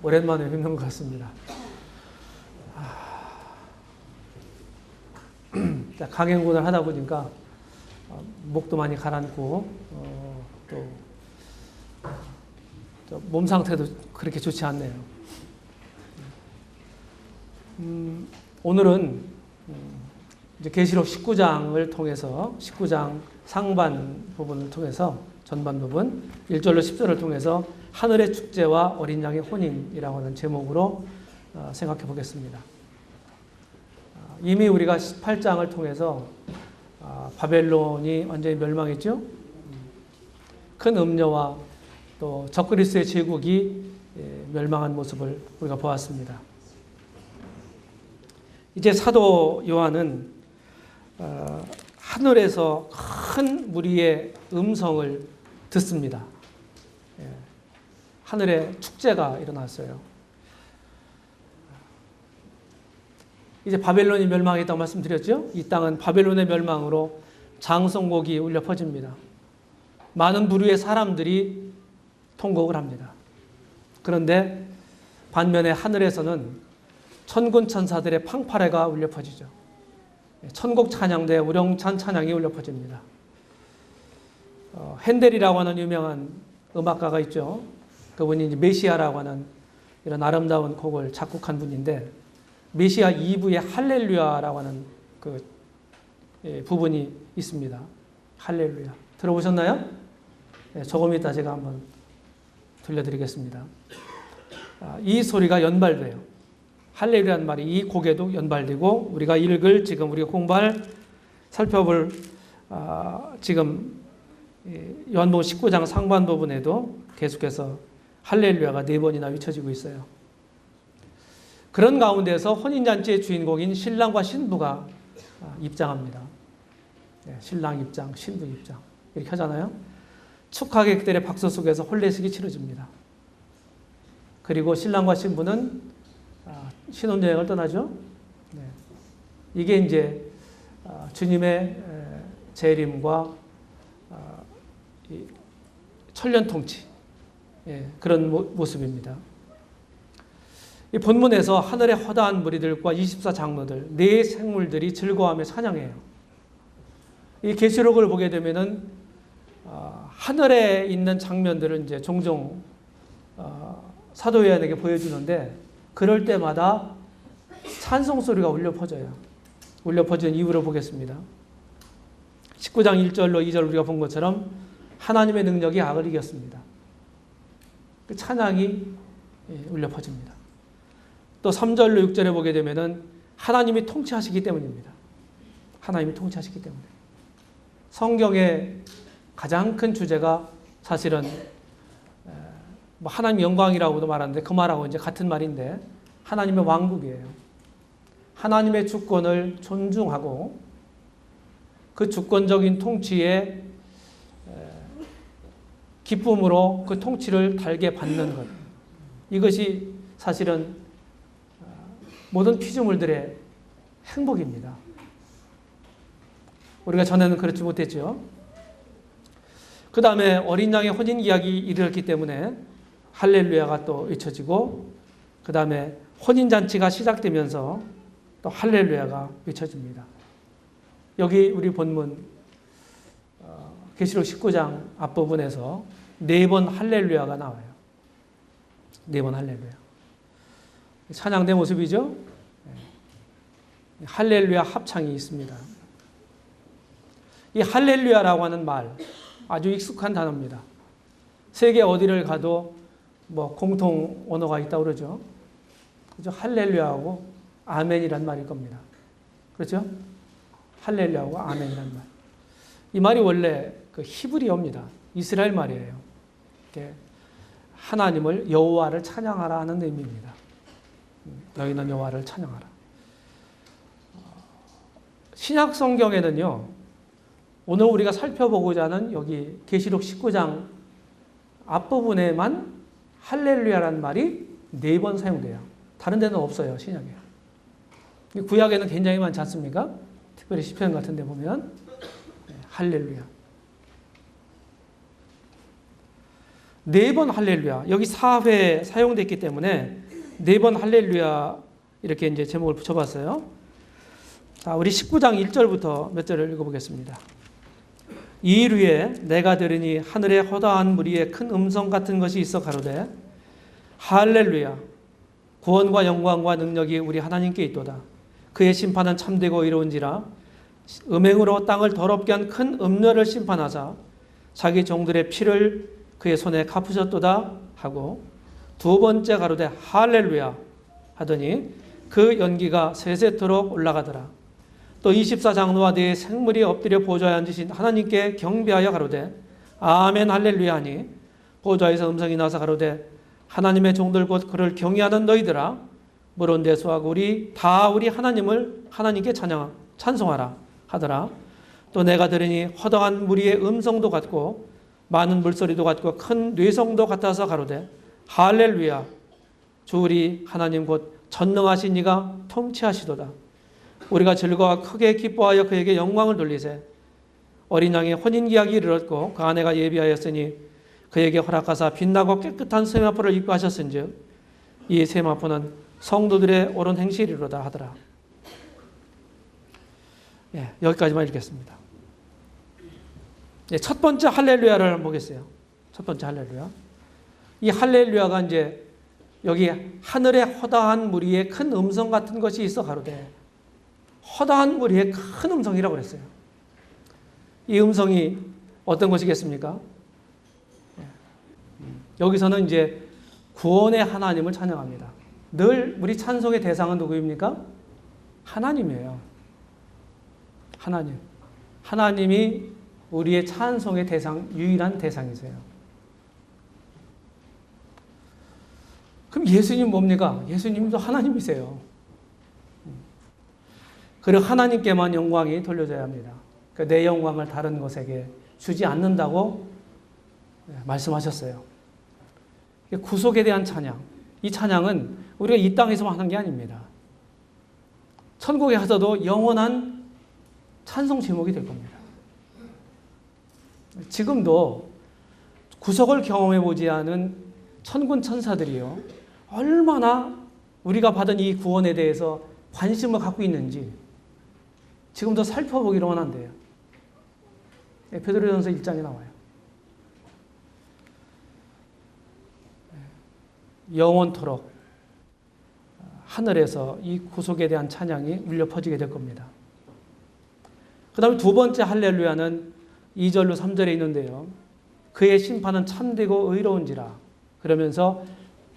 오랜만에 뵙는 것 같습니다. 강행군을 하다 보니까 목도 많이 가라앉고 또 몸 상태도 그렇게 좋지 않네요. 오늘은 이제 계시록 19장을 통해서 19장 상반 부분을 통해서 전반 부분 1절로 10절을 통해서 하늘의 축제와 어린 양의 혼인이라고 하는 제목으로 생각해 보겠습니다. 이미 우리가 18장을 통해서 바벨론이 완전히 멸망했죠. 큰 음녀와 또 적그리스의 제국이 멸망한 모습을 우리가 보았습니다. 이제 사도 요한은 하늘에서 큰 무리의 음성을 듣습니다. 하늘에 축제가 일어났어요. 이제 바벨론이 멸망했다고 말씀드렸죠. 이 땅은 바벨론의 멸망으로 장성곡이 울려 퍼집니다. 많은 부류의 사람들이 통곡을 합니다. 그런데 반면에 하늘에서는 천군 천사들의 팡파레가 울려 퍼지죠. 천곡 찬양대 우렁찬 찬양이 울려 퍼집니다. 핸델이라고 하는 유명한 음악가가 있죠. 그분이 이제 메시아라고 하는 이런 아름다운 곡을 작곡한 분인데 메시아 2부의 할렐루야라고 하는 그 부분이 있습니다. 할렐루야. 들어보셨나요? 조금 이따 제가 한번 들려드리겠습니다. 이 소리가 연발돼요. 할렐루야는 말이 이 곡에도 연발되고 우리가 읽을 지금 우리가 공부할 살펴볼 지금 요한복음 19장 상반 부분에도 계속해서 할렐루야가 4번이나 외쳐지고 있어요. 그런 가운데서 혼인잔치의 주인공인 신랑과 신부가 입장합니다. 신랑 입장, 신부 입장 이렇게 하잖아요. 축하객들의 박수 속에서 혼례식이 치러집니다. 그리고 신랑과 신부는 신혼여행을 떠나죠. 이게 이제 주님의 재림과 천년통치 그런 모습입니다. 이 본문에서 하늘의 허다한 무리들과 24장로들, 네 생물들이 즐거워하며 찬양해요. 이 계시록을 보게 되면은 하늘에 있는 장면들을 이제 종종 사도 요한에게 보여주는데 그럴 때마다 찬송 소리가 울려 퍼져요. 울려 퍼지는 이유를 보겠습니다. 19장 1절로 2절 우리가 본 것처럼 하나님의 능력이 악을 이겼습니다. 그 찬양이 울려 퍼집니다. 또 3절로 6절에 보게 되면은 하나님이 통치하시기 때문입니다. 하나님이 통치하시기 때문에. 성경의 가장 큰 주제가 사실은 하나님 영광이라고도 말하는데 그 말하고 이제 같은 말인데 하나님의 왕국이에요. 하나님의 주권을 존중하고 그 주권적인 통치에 기쁨으로 그 통치를 달게 받는 것. 이것이 사실은 모든 피조물들의 행복입니다. 우리가 전에는 그렇지 못했죠. 그 다음에 어린 양의 혼인 이야기 이르렀기 때문에 할렐루야가 또 외쳐지고 그 다음에 혼인잔치가 시작되면서 또 할렐루야가 외쳐집니다. 여기 우리 본문 계시록 19장 앞부분에서 4번 할렐루야가 나와요. 4번 할렐루야. 찬양된 모습이죠. 할렐루야 합창이 있습니다. 이 할렐루야라고 하는 말 아주 익숙한 단어입니다. 세계 어디를 가도 뭐 공통 언어가 있다고 그러죠. 그죠? 할렐루야하고 아멘이란 말일 겁니다. 그렇죠? 할렐루야하고 아멘이란 말. 이 말이 원래 그 히브리어입니다. 이스라엘 말이에요. 하나님을 여호와를 찬양하라 하는 의미입니다. 너희는 여호와를 찬양하라. 신약 성경에는요. 오늘 우리가 살펴보고자 하는 여기 계시록 19장 앞부분에만 할렐루야라는 말이 4번 사용돼요. 다른 데는 없어요. 신약에. 구약에는 굉장히 많지 않습니까? 특별히 시편 같은 데 보면 할렐루야. 4번 할렐루야. 여기 4회 사용됐기 때문에 4번 할렐루야 이렇게 이제 제목을 붙여봤어요. 자, 우리 19장 1절부터 몇 절을 읽어보겠습니다. 이일 후에 내가 들으니 하늘에 허다한 무리의 큰 음성 같은 것이 있어 가로되 할렐루야 구원과 영광과 능력이 우리 하나님께 있도다. 그의 심판은 참되고 의로운지라 음행으로 땅을 더럽게 한 큰 음녀를 심판하사 자기 종들의 피를 그의 손에 갚으셨도다 하고 두 번째 가로되 할렐루야 하더니 그 연기가 세세토록 올라가더라. 또 24장로와 네 생물이 엎드려 보좌에 앉으신 하나님께 경배하여 가로되 아멘 할렐루야 하니 보좌에서 음성이 나서 가로되 하나님의 종들 곧 그를 경외하는 너희들아 물은 대수하고 우리 하나님께 찬송하라 하더라. 또 내가 들으니 허다한 무리의 음성도 같고 많은 물소리도 같고 큰 뇌성도 같아서 가로되 할렐루야 주 우리 하나님 곧 전능하신 이가 통치하시도다. 우리가 즐거워 크게 기뻐하여 그에게 영광을 돌리세. 어린 양의 혼인기약이 이르렀고 그 아내가 예비하였으니 그에게 허락하사 빛나고 깨끗한 세마포를 입고 하셨은즉 이 세마포는 성도들의 옳은 행실이로다 하더라. 여기까지만 읽겠습니다. 첫 번째 할렐루야를 보겠어요. 첫 번째 할렐루야. 이 할렐루야가 이제 여기 하늘에 허다한 무리의 큰 음성 같은 것이 있어 가로되 허다한 무리의 큰 음성이라고 그랬어요. 이 음성이 어떤 것이겠습니까? 여기서는 이제 구원의 하나님을 찬양합니다. 늘 우리 찬송의 대상은 누구입니까? 하나님이에요. 하나님. 하나님이 우리의 찬송의 대상, 유일한 대상이세요. 그럼 예수님 뭡니까? 예수님도 하나님이세요. 그리고 하나님께만 영광이 돌려져야 합니다. 그러니까 내 영광을 다른 것에게 주지 않는다고 말씀하셨어요. 구속에 대한 찬양. 이 찬양은 우리가 이 땅에서만 하는 게 아닙니다. 천국에 가서도 영원한 찬송 제목이 될 겁니다. 지금도 구속을 경험해 보지 않은 천군 천사들이요. 얼마나 우리가 받은 이 구원에 대해서 관심을 갖고 있는지 지금도 살펴보기로 원한대요. 베드로전서 1장에 나와요. 영원토록 하늘에서 이 구속에 대한 찬양이 울려 퍼지게 될 겁니다. 그 다음에 두 번째 할렐루야는 2절로 3절에 있는데요. 그의 심판은 참되고 의로운지라 그러면서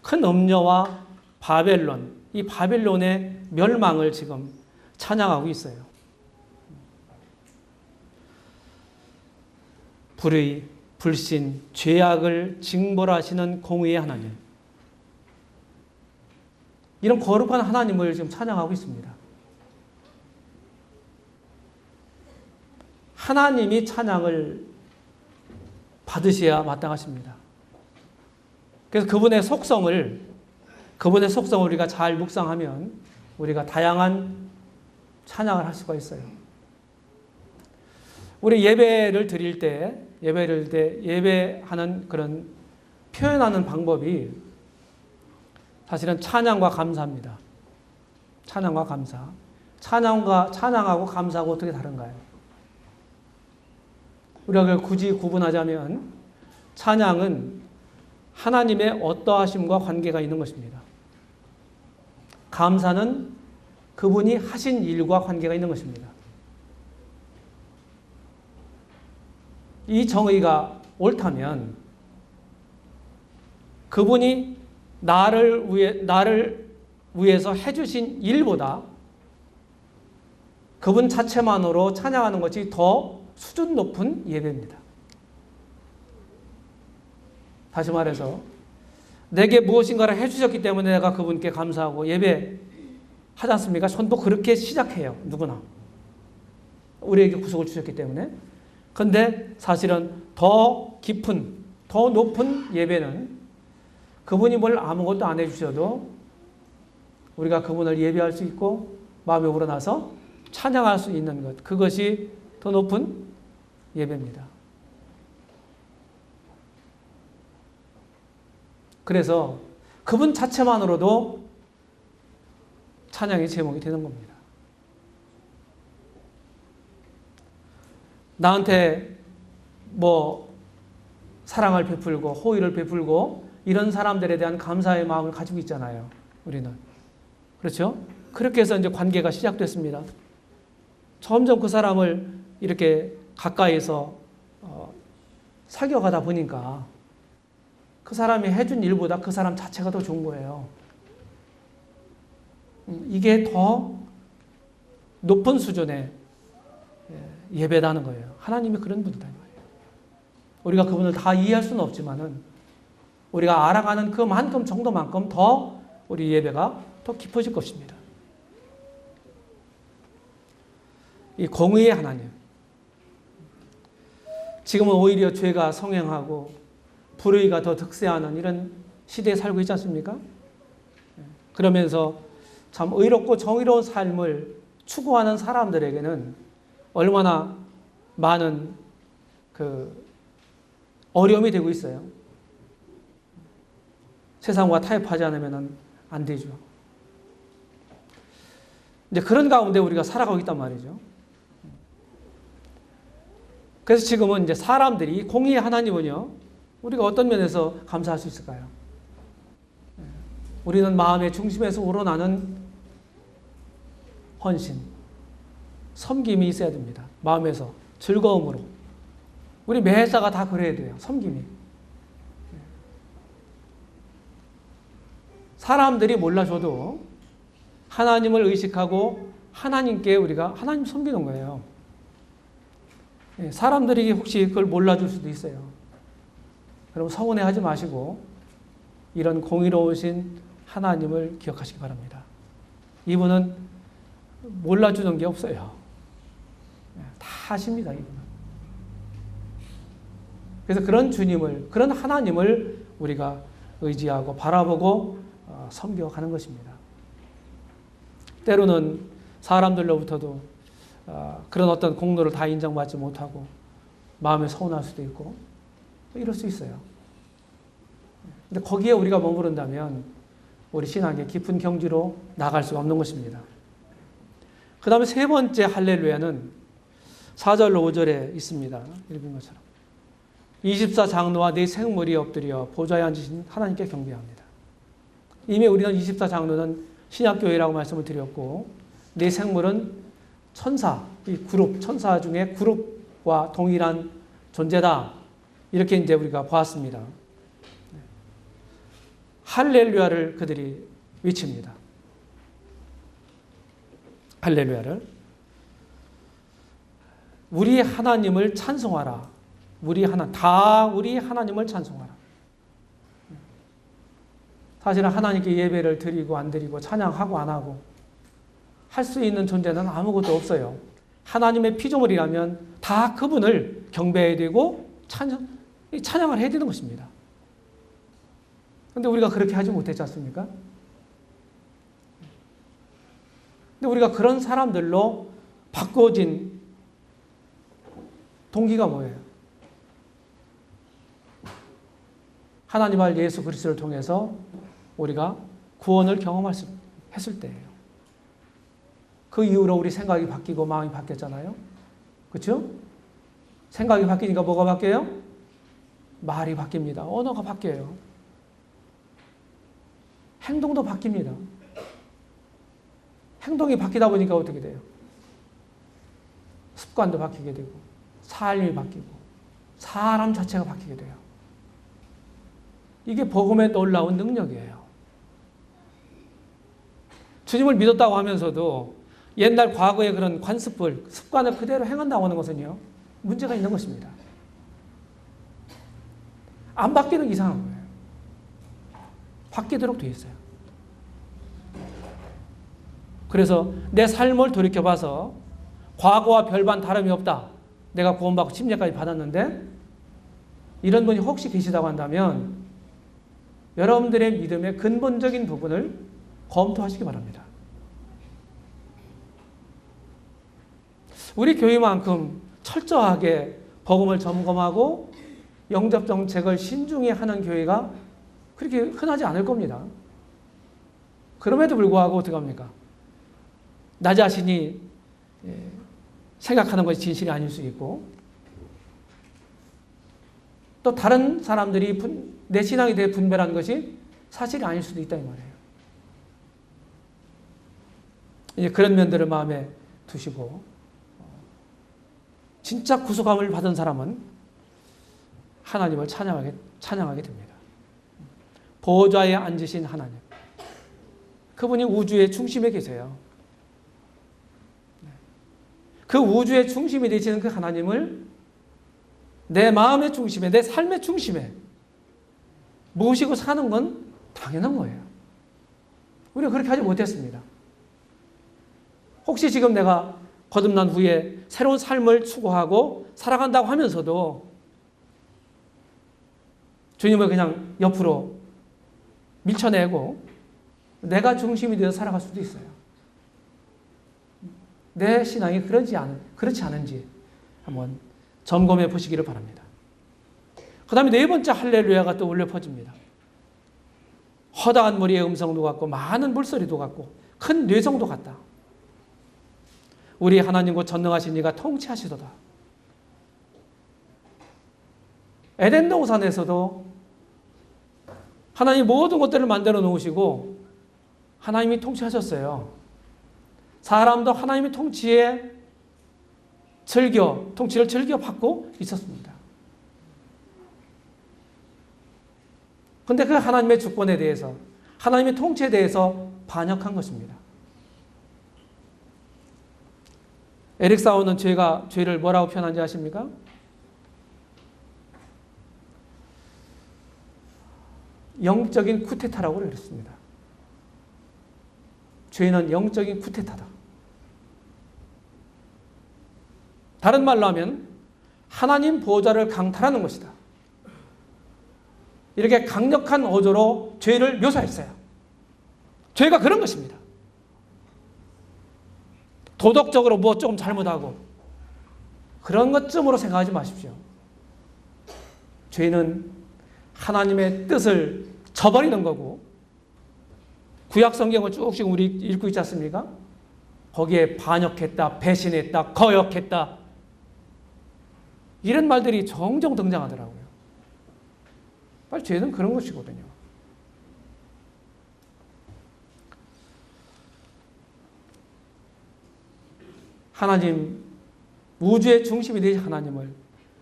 큰 음녀와 바벨론, 이 바벨론의 멸망을 지금 찬양하고 있어요. 불의, 불신, 죄악을 징벌하시는 공의의 하나님. 이런 거룩한 하나님을 지금 찬양하고 있습니다. 하나님이 찬양을 받으셔야 마땅하십니다. 그래서 그분의 속성을 우리가 잘 묵상하면 우리가 다양한 찬양을 할 수가 있어요. 우리 예배를 드릴 때 예배하는 그런 표현하는 방법이 사실은 찬양과 감사입니다. 찬양과 감사. 찬양하고 감사하고 어떻게 다른가요? 우리가 그걸 굳이 구분하자면 찬양은 하나님의 어떠하심과 관계가 있는 것입니다. 감사는 그분이 하신 일과 관계가 있는 것입니다. 이 정의가 옳다면 그분이 나를 위해서 해주신 일보다 그분 자체만으로 찬양하는 것이 더 수준 높은 예배입니다. 다시 말해서 내게 무엇인가를 해주셨기 때문에 내가 그분께 감사하고 예배하지 않습니까? 전부 그렇게 시작해요. 누구나. 우리에게 구속을 주셨기 때문에. 그런데 사실은 더 깊은, 더 높은 예배는 그분이 뭘 아무것도 안 해주셔도 우리가 그분을 예배할 수 있고 마음에 우러나서 찬양할 수 있는 것. 그것이 더 높은 예배입니다. 그래서 그분 자체만으로도 찬양의 제목이 되는 겁니다. 나한테 뭐 사랑을 베풀고 호의를 베풀고 이런 사람들에 대한 감사의 마음을 가지고 있잖아요. 우리는. 그렇죠? 그렇게 해서 이제 관계가 시작됐습니다. 점점 그 사람을 이렇게 가까이서 사귀어가다 보니까 그 사람이 해준 일보다 그 사람 자체가 더 좋은 거예요. 이게 더 높은 수준의 예배라는 거예요. 하나님이 그런 분이다. 우리가 그분을 다 이해할 수는 없지만은 우리가 알아가는 그만큼 정도만큼 더 우리 예배가 더 깊어질 것입니다. 이 공의의 하나님. 지금은 오히려 죄가 성행하고 불의가 더 득세하는 이런 시대에 살고 있지 않습니까? 그러면서 참 의롭고 정의로운 삶을 추구하는 사람들에게는 얼마나 많은 그 어려움이 되고 있어요. 세상과 타협하지 않으면 안 되죠. 이제 그런 가운데 우리가 살아가고 있단 말이죠. 그래서 지금은 이제 사람들이 공의의 하나님은요, 우리가 어떤 면에서 감사할 수 있을까요? 우리는 마음의 중심에서 우러나는 헌신, 섬김이 있어야 됩니다. 마음에서 즐거움으로. 우리 매사가 다 그래야 돼요. 섬김이. 사람들이 몰라줘도 하나님을 의식하고 하나님께 우리가 하나님 섬기는 거예요. 사람들이 혹시 그걸 몰라줄 수도 있어요. 그럼 서운해하지 마시고 이런 공의로우신 하나님을 기억하시기 바랍니다. 이분은 몰라주는 게 없어요. 다 아십니다, 이분은. 그래서 그런 주님을, 그런 하나님을 우리가 의지하고 바라보고 섬겨가는 것입니다. 때로는 사람들로부터도 그런 어떤 공로를 다 인정받지 못하고 마음에 서운할 수도 있고 이럴 수 있어요. 근데 거기에 우리가 머무른다면 우리 신앙의 깊은 경지로 나갈 수가 없는 것입니다. 그 다음에 세 번째 할렐루야는 4절로 5절에 있습니다. 읽은 것처럼 24장로와 네 생물이 엎드려 보좌에 앉으신 하나님께 경배합니다. 이미 우리는 24장로는 신약교회라고 말씀을 드렸고 네 생물은 천사, 이 그룹, 천사 중에 그룹과 동일한 존재다. 이렇게 이제 우리가 보았습니다. 할렐루야를 그들이 외칩니다. 할렐루야를. 우리 하나님을 찬송하라. 우리 하나님을 찬송하라. 사실은 하나님께 예배를 드리고 안 드리고 찬양하고 안 하고 할 수 있는 존재는 아무것도 없어요. 하나님의 피조물이라면 다 그분을 경배해야 되고 찬양을 해야 되는 것입니다. 그런데 우리가 그렇게 하지 못했지 않습니까? 근데 우리가 그런 사람들로 바꿔진 동기가 뭐예요? 하나님 알 예수 그리스도를 통해서 우리가 구원을 경험했을 때예요. 그 이후로 우리 생각이 바뀌고 마음이 바뀌었잖아요. 그렇죠? 생각이 바뀌니까 뭐가 바뀌어요? 말이 바뀝니다. 언어가 바뀌어요. 행동도 바뀝니다. 행동이 바뀌다 보니까 어떻게 돼요? 습관도 바뀌게 되고 삶이 바뀌고 사람 자체가 바뀌게 돼요. 이게 복음에 놀라운 능력이에요. 주님을 믿었다고 하면서도 옛날 과거의 그런 관습을, 습관을 그대로 행한다고 하는 것은요, 문제가 있는 것입니다. 안 바뀌는 이상한 거예요. 바뀌도록 되어 있어요. 그래서 내 삶을 돌이켜봐서 과거와 별반 다름이 없다. 내가 구원받고 침례까지 받았는데 이런 분이 혹시 계시다고 한다면 여러분들의 믿음의 근본적인 부분을 검토하시기 바랍니다. 우리 교회만큼 철저하게 복음을 점검하고 영접 정책을 신중히 하는 교회가 그렇게 흔하지 않을 겁니다. 그럼에도 불구하고 어떻게 합니까? 나 자신이 생각하는 것이 진실이 아닐 수 있고, 또 다른 사람들이 내 신앙에 대해 분별한 것이 사실이 아닐 수도 있다 이 말이에요. 이제 그런 면들을 마음에 두시고, 진짜 구속함을 받은 사람은 하나님을 찬양하게 됩니다. 보좌에 앉으신 하나님, 그분이 우주의 중심에 계세요. 그 우주의 중심이 되시는 그 하나님을 내 마음의 중심에, 내 삶의 중심에 모시고 사는 건 당연한 거예요. 우리가 그렇게 하지 못했습니다. 혹시 지금 내가 거듭난 후에 새로운 삶을 추구하고 살아간다고 하면서도 주님을 그냥 옆으로 밀쳐내고 내가 중심이 되어 살아갈 수도 있어요. 내 신앙이 그렇지 않은지 한번 점검해 보시기를 바랍니다. 그 다음에 네 번째 할렐루야가 또 울려 퍼집니다. 허다한 무리의 음성도 같고 많은 물소리도 같고 큰 뇌성도 같다. 우리 하나님 곧 전능하신 이가 통치하시도다. 에덴 동산에서도 하나님 모든 것들을 만들어 놓으시고 하나님이 통치하셨어요. 사람도 하나님의 통치를 즐겨 받고 있었습니다. 그런데 그 하나님의 주권에 대해서, 하나님의 통치에 대해서 반역한 것입니다. 에릭 사워는 죄를 뭐라고 표현한지 아십니까? 영적인 쿠데타라고 그랬습니다. 죄는 영적인 쿠데타다. 다른 말로 하면 하나님 보좌를 강탈하는 것이다. 이렇게 강력한 어조로 죄를 묘사했어요. 죄가 그런 것입니다. 도덕적으로 뭐 조금 잘못하고 그런 것쯤으로 생각하지 마십시오. 죄는 하나님의 뜻을 저버리는 거고, 구약 성경을 쭉쭉 우리 읽고 있지 않습니까? 거기에 반역했다, 배신했다, 거역했다, 이런 말들이 종종 등장하더라고요. 죄는 그런 것이거든요. 하나님, 우주의 중심이 되신 하나님을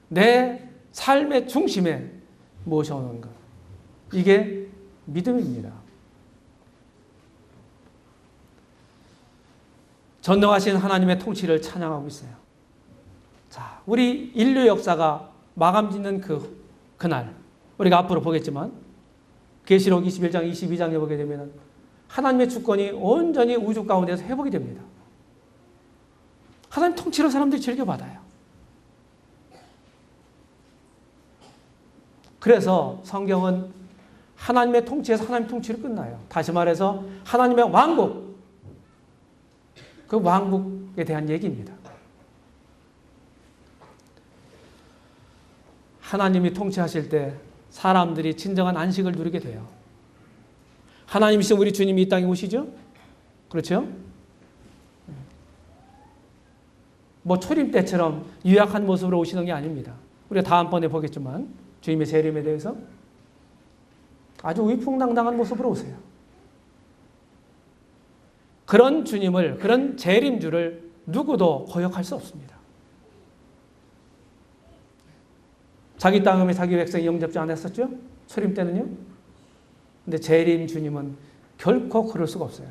내 삶의 중심에 모셔오는 것, 이게 믿음입니다. 전능하신 하나님의 통치를 찬양하고 있어요. 자, 우리 인류 역사가 마감 짓는 그날, 우리가 앞으로 보겠지만 계시록 21장, 22장에 보게 되면 하나님의 주권이 온전히 우주 가운데서 회복이 됩니다. 하나님 통치를 사람들이 즐겨받아요. 그래서 성경은 하나님의 통치에서 하나님의 통치를 끝나요. 다시 말해서 하나님의 왕국, 그 왕국에 대한 얘기입니다. 하나님이 통치하실 때 사람들이 진정한 안식을 누리게 돼요. 하나님이신 우리 주님이 이 땅에 오시죠? 그렇죠? 뭐 초림 때처럼 유약한 모습으로 오시는 게 아닙니다. 우리가 다음번에 보겠지만 주님의 재림에 대해서 아주 위풍당당한 모습으로 오세요. 그런 주님을, 그런 재림주를 누구도 거역할 수 없습니다. 자기 땅에 자기 백성이 영접지 않았었죠? 초림 때는요? 근데 재림 주님은 결코 그럴 수가 없어요.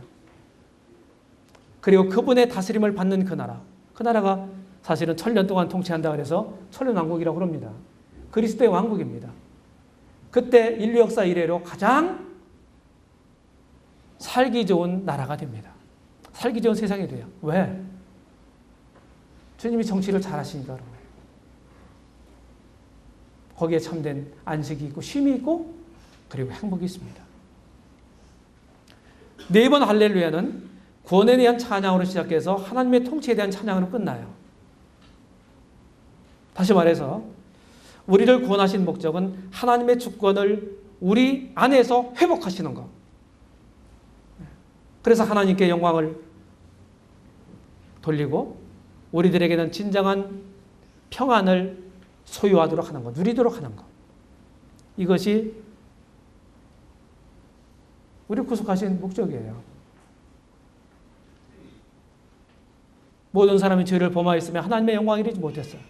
그리고 그분의 다스림을 받는 그 나라가 사실은 1000년 동안 통치한다 그래서 천년왕국이라고 합니다. 그리스도의 왕국입니다. 그때 인류 역사 이래로 가장 살기 좋은 나라가 됩니다. 살기 좋은 세상이 돼요. 왜? 주님이 정치를 잘하시니까. 거기에 참된 안식이 있고 쉼이 있고 그리고 행복이 있습니다. 네 번 할렐루야는 구원에 대한 찬양으로 시작해서 하나님의 통치에 대한 찬양으로 끝나요. 다시 말해서 우리를 구원하신 목적은 하나님의 주권을 우리 안에서 회복하시는 것. 그래서 하나님께 영광을 돌리고 우리들에게는 진정한 평안을 소유하도록 하는 것, 누리도록 하는 것. 이것이 우리 구속하신 목적이에요. 모든 사람이 죄를 범하였으며 하나님의 영광을 이루지 못했어요.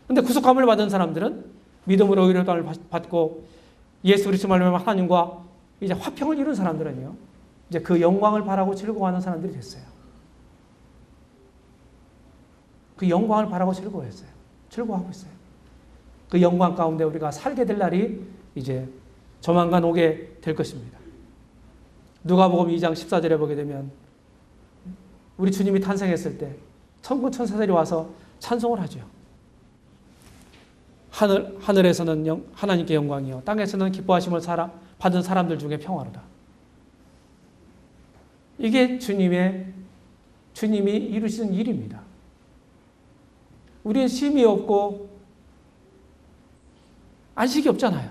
그런데 구속함을 받은 사람들은 믿음으로 의롭다함을 받고 예수 그리스도를 말미암아 하나님과 이제 화평을 이룬 사람들은요, 이제 그 영광을 바라고 즐거워하는 사람들이 됐어요. 그 영광을 바라고 즐거워했어요. 즐거워하고 있어요. 그 영광 가운데 우리가 살게 될 날이 이제 조만간 오게 될 것입니다. 누가복음 2장 14절에 보게 되면 우리 주님이 탄생했을 때 천군 천사들이 와서 찬송을 하죠. 하늘에서는 하나님께 영광이요 땅에서는 기뻐하심을 받은 사람들 중에 평화로다. 이게 주님이 이루시는 일입니다. 우리는 쉼이 없고 안식이 없잖아요.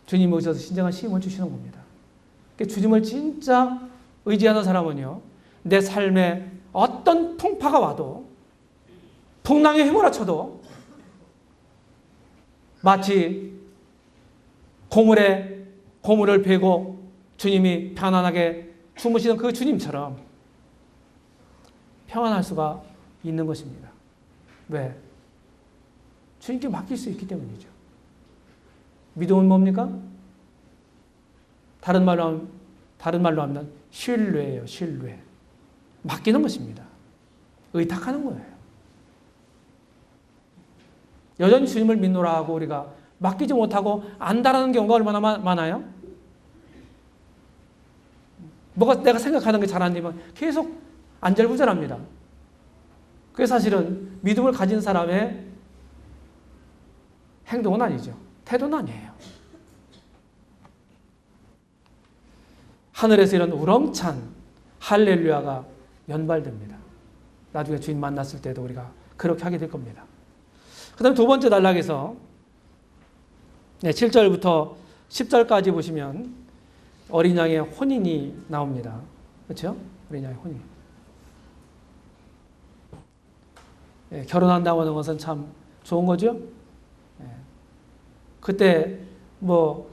주님이 오셔서 진정한 쉼을 주시는 겁니다. 그러니까 주님을 진짜 의지하는 사람은요, 내 삶에 어떤 풍파가 와도, 풍랑에 휘몰아쳐도 마치 고물을 베고 주님이 편안하게 주무시는 그 주님처럼 평안할 수가 있는 것입니다. 왜? 주님께 맡길 수 있기 때문이죠. 믿음은 뭡니까? 다른 말로 하면 신뢰예요. 신뢰. 맡기는 것입니다. 의탁하는 거예요. 여전히 주님을 믿노라 하고 우리가 맡기지 못하고 안다라는 경우가 얼마나 많아요? 뭐가 내가 생각하는 게 잘 안 되면 계속 안절부절합니다. 그게 사실은 믿음을 가진 사람의 행동은 아니죠. 태도는 아니에요. 하늘에서 이런 우렁찬 할렐루야가 연발됩니다. 나중에 주인 만났을 때도 우리가 그렇게 하게 될 겁니다. 그 다음 두 번째 단락에서 7절부터 10절까지 보시면 어린 양의 혼인이 나옵니다. 그렇죠? 어린 양의 혼인. 결혼한다고 하는 것은 참 좋은 거죠? 그때 뭐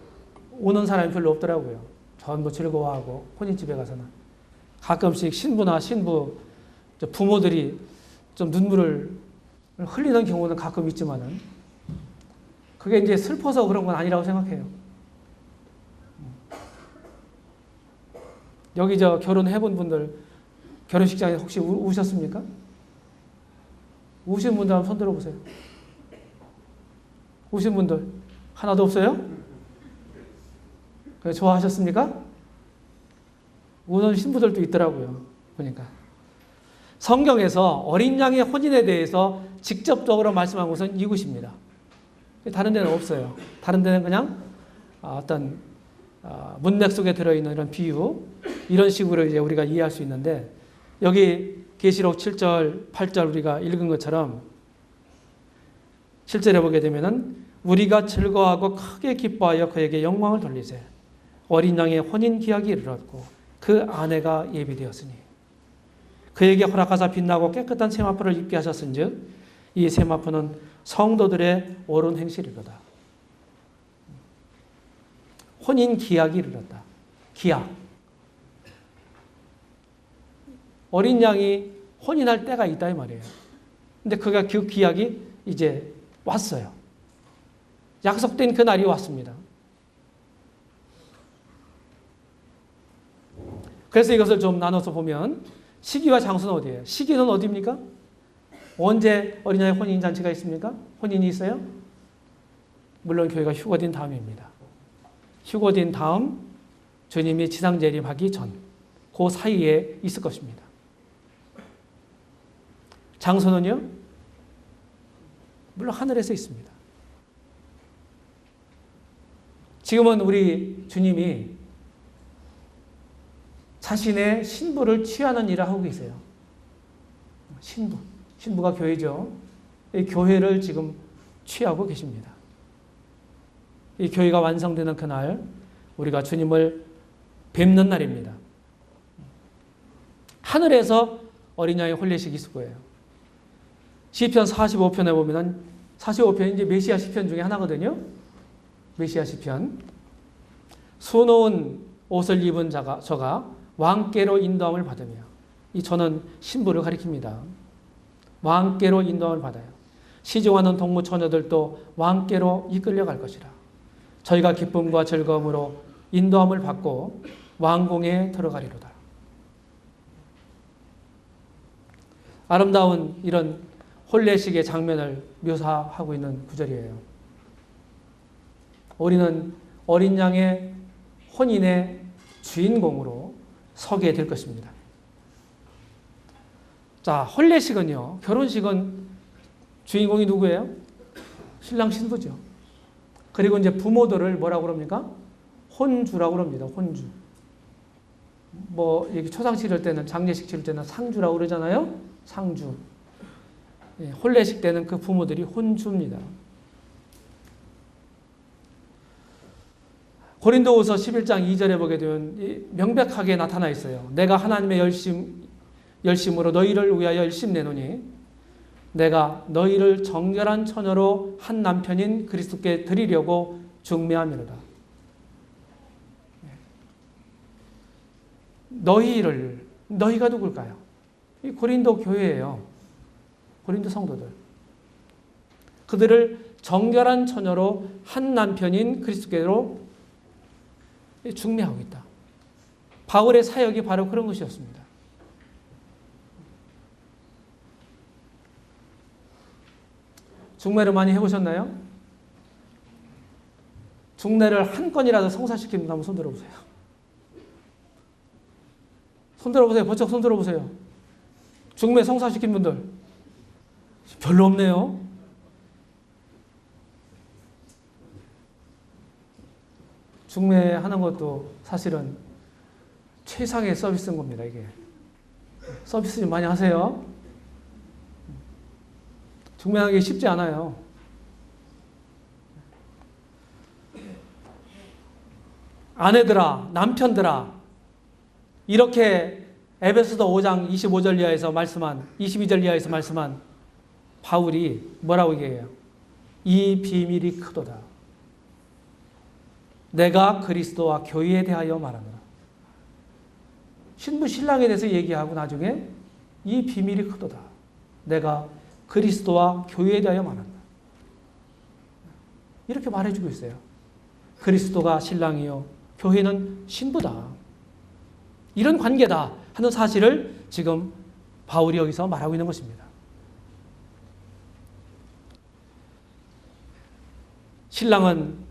오는 사람이 별로 없더라고요. 전부 즐거워하고 혼인집에 가서는 가끔씩 신부나 신부 부모들이 좀 눈물을 흘리는 경우는 가끔 있지만은 그게 이제 슬퍼서 그런 건 아니라고 생각해요. 여기 결혼해본 분들 결혼식장에 혹시 우셨습니까? 우신 분들 한번 손 들어보세요. 우신 분들 하나도 없어요? 좋아하셨습니까? 우는 신부들도 있더라고요. 보니까. 성경에서 어린 양의 혼인에 대해서 직접적으로 말씀한 곳은 이곳입니다. 다른 데는 없어요. 다른 데는 그냥 어떤 문맥 속에 들어있는 이런 비유, 이런 식으로 이제 우리가 이해할 수 있는데, 여기 계시록 7절, 8절 우리가 읽은 것처럼 7절에 보게 되면은 우리가 즐거워하고 크게 기뻐하여 그에게 영광을 돌리세. 어린 양의 혼인 기약이 이르렀고 그 아내가 예비되었으니 그에게 허락하사 빛나고 깨끗한 세마포를 입게 하셨은즉 이 세마포는 성도들의 옳은 행실이로다. 혼인 기약이 이르렀다. 기약. 어린 양이 혼인할 때가 있다 이 말이에요. 근데 그 기약이 이제 왔어요. 약속된 그 날이 왔습니다. 그래서 이것을 좀 나눠서 보면 시기와 장소는 어디예요? 시기는 어디입니까? 언제 어린아이 혼인잔치가 있습니까? 혼인이 있어요? 물론 교회가 휴거된 다음입니다. 휴거된 다음 주님이 지상재림하기 전, 그 사이에 있을 것입니다. 장소는요? 물론 하늘에서 있습니다. 지금은 우리 주님이 자신의 신부를 취하는 일을 하고 계세요. 신부가 교회죠. 이 교회를 지금 취하고 계십니다. 이 교회가 완성되는 그날 우리가 주님을 뵙는 날입니다. 하늘에서 어린 양의 혼례식이 있을 거예요. 시편 45편에 보면은 45편이 이제 메시아 시편 중에 하나거든요. 메시아 시편. 수놓은 옷을 입은 저가 왕께로 인도함을 받으며, 이 저는 신부를 가리킵니다. 왕께로 인도함을 받아요. 시종하는 동무 처녀들도 왕께로 이끌려갈 것이라. 저희가 기쁨과 즐거움으로 인도함을 받고 왕궁에 들어가리로다. 아름다운 이런 혼례식의 장면을 묘사하고 있는 구절이에요. 우리는 어린 양의 혼인의 주인공으로 서게 될 것입니다. 자, 혼례식은요, 결혼식은 주인공이 누구예요? 신랑 신부죠. 그리고 이제 부모들을 뭐라고 그럽니까? 혼주라고 그럽니다. 혼주. 뭐, 이렇게 초상 치를 때는, 장례식 치를 때는 상주라고 그러잖아요. 상주. 예, 혼례식 때는 그 부모들이 혼주입니다. 고린도후서 11장 2절에 보게 되면 명백하게 나타나 있어요. 내가 하나님의 열심으로 너희를 위하여 열심내노니 내가 너희를 정결한 처녀로 한 남편인 그리스도께 드리려고 중매함이로다. 너희가 누굴까요? 이 고린도 교회예요. 고린도 성도들. 그들을 정결한 처녀로 한 남편인 그리스도께로 중매하고 있다. 바울의 사역이 바로 그런 것이었습니다. 중매를 많이 해보셨나요? 중매를 한 건이라도 성사시키는 분 한번 손 들어보세요. 손 들어보세요. 번쩍 손 들어보세요. 중매 성사시킨 분들 별로 없네요. 중매하는 것도 사실은 최상의 서비스인 겁니다. 이게 서비스 좀 많이 하세요. 중매하기 쉽지 않아요. 아내들아, 남편들아, 이렇게 에베소서 5장 25절 이하에서 말씀한, 22절 이하에서 말씀한 바울이 뭐라고 얘기해요? 이 비밀이 크도다. 내가 그리스도와 교회에 대하여 말하노라. 신부 신랑에 대해서 얘기하고 나중에 이 비밀이 크도다. 내가 그리스도와 교회에 대하여 말한다. 이렇게 말해주고 있어요. 그리스도가 신랑이요, 교회는 신부다. 이런 관계다 하는 사실을 지금 바울이 여기서 말하고 있는 것입니다. 신랑은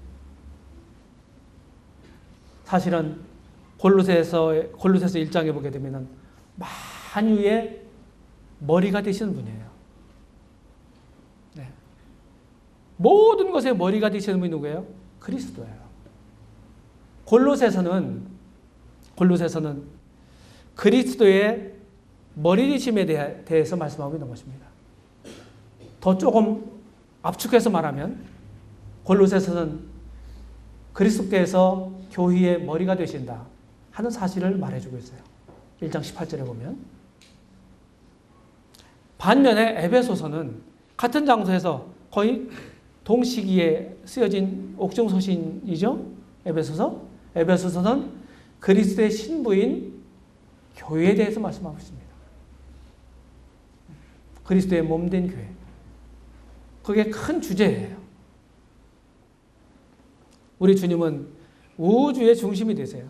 사실은 골로새서 1장에 보게 되면 만유의 머리가 되시는 분이에요. 네. 모든 것의 머리가 되시는 분이 누구예요? 그리스도예요. 골로새서는 그리스도의 머리 되심에 대해서 말씀하고 있는 것입니다. 더 조금 압축해서 말하면 골로새서는 그리스도께서 교회의 머리가 되신다 하는 사실을 말해주고 있어요. 1장 18절에 보면. 반면에 에베소서는 같은 장소에서 거의 동시기에 쓰여진 옥중서신이죠. 에베소서는 그리스도의 신부인 교회에 대해서 말씀하고 있습니다. 그리스도의 몸된 교회. 그게 큰 주제예요. 우리 주님은 우주의 중심이 되세요.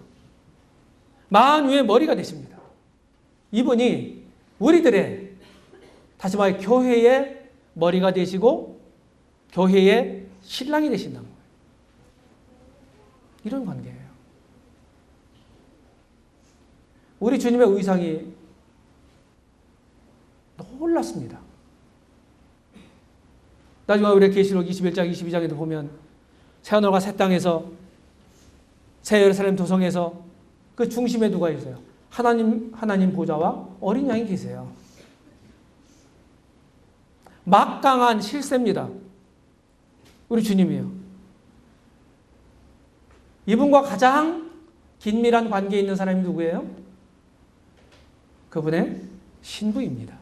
만유의 머리가 되십니다. 이분이 우리들의, 다시 말해 교회의 머리가 되시고 교회의 신랑이 되신다는 거예요. 이런 관계예요. 우리 주님의 의상이 놀랐습니다. 나중에 우리 계시록 21장, 22장에도 보면 새하늘과 새 땅에서, 새 예루살렘 도성에서 그 중심에 누가 있어요? 하나님 보좌와 어린 양이 계세요. 막강한 실세입니다. 우리 주님이요. 이분과 가장 긴밀한 관계에 있는 사람이 누구예요? 그분의 신부입니다.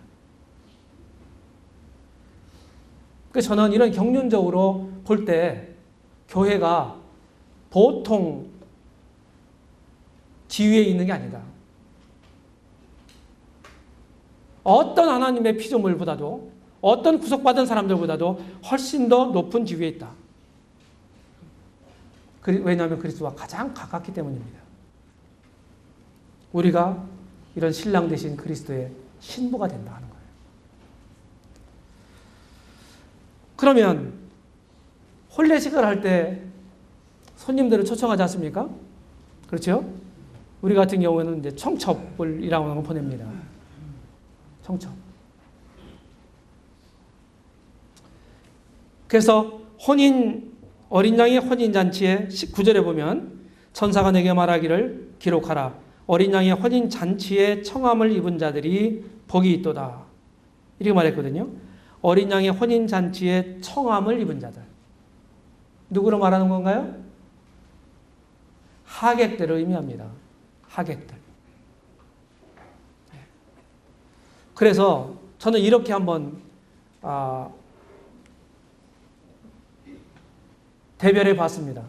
그래서 저는 이런 경륜적으로 볼 때 교회가 보통 지위에 있는 게 아니다. 어떤 하나님의 피조물보다도 어떤 구속받은 사람들보다도 훨씬 더 높은 지위에 있다. 왜냐하면 그리스도와 가장 가깝기 때문입니다. 우리가 이런 신랑 되신 그리스도의 신부가 된다 하는 거예요. 그러면 혼례식을 할 때 손님들을 초청하지 않습니까? 그렇죠? 우리 같은 경우에는 이제 청첩을이라고 하는 걸 보냅니다. 청첩. 그래서 어린 양의 혼인잔치의 19절에 보면 천사가 내게 말하기를 기록하라. 어린 양의 혼인잔치에 청함을 입은 자들이 복이 있도다. 이렇게 말했거든요. 어린 양의 혼인잔치에 청함을 입은 자들. 누구로 말하는 건가요? 하객들을 의미합니다. 하객들. 그래서 저는 이렇게 한번 대별해 봤습니다.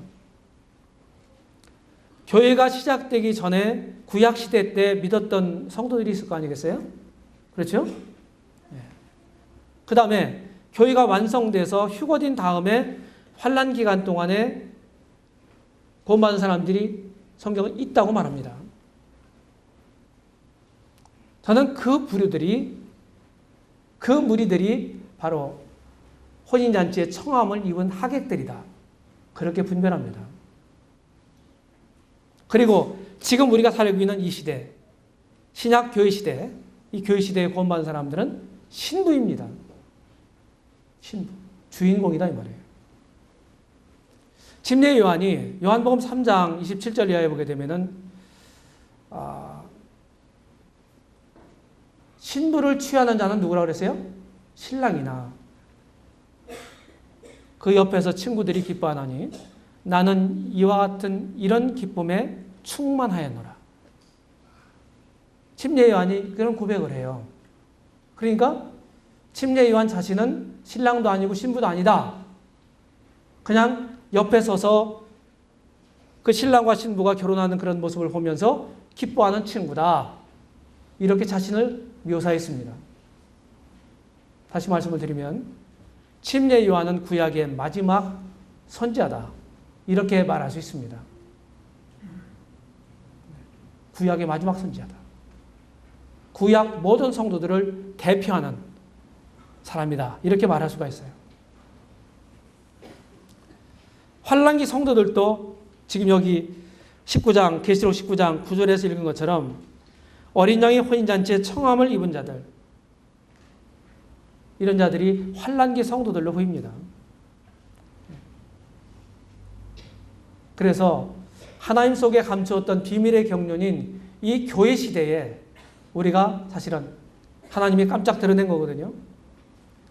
교회가 시작되기 전에 구약시대 때 믿었던 성도들이 있을 거 아니겠어요? 그렇죠? 그 다음에 교회가 완성돼서 휴거된 다음에 환란 기간 동안에 구원받은 사람들이 성경에 있다고 말합니다. 저는 그 무리들이 바로 혼인잔치에 청함을 입은 하객들이다. 그렇게 분별합니다. 그리고 지금 우리가 살고 있는 이 시대, 신약 교회 시대, 이 교회 시대에 구원받은 사람들은 신부입니다. 신부. 주인공이다 이 말이에요. 침례 요한이 요한복음 3장 27절 이하에 보게 되면은 신부를 취하는 자는 누구라고 그랬어요? 신랑이나 그 옆에서 친구들이 기뻐하나니 나는 이와 같은 이런 기쁨에 충만하였노라. 침례 요한이 그런 고백을 해요. 그러니까 침례 요한 자신은 신랑도 아니고 신부도 아니다. 그냥 옆에 서서 그 신랑과 신부가 결혼하는 그런 모습을 보면서 기뻐하는 친구다. 이렇게 자신을 묘사했습니다. 다시 말씀을 드리면 침례 요한은 구약의 마지막 선지자다. 이렇게 말할 수 있습니다. 구약의 마지막 선지자다. 구약 모든 성도들을 대표하는 사람이다. 이렇게 말할 수가 있어요. 환란기 성도들도 지금 여기 19장, 계시록 19장 9절에서 읽은 것처럼 어린 양의 혼인잔치에 청함을 입은 자들, 이런 자들이 환란기 성도들로 보입니다. 그래서 하나님 속에 감추었던 비밀의 경륜인 이 교회 시대에 우리가 사실은 하나님이 깜짝 드러낸 거거든요.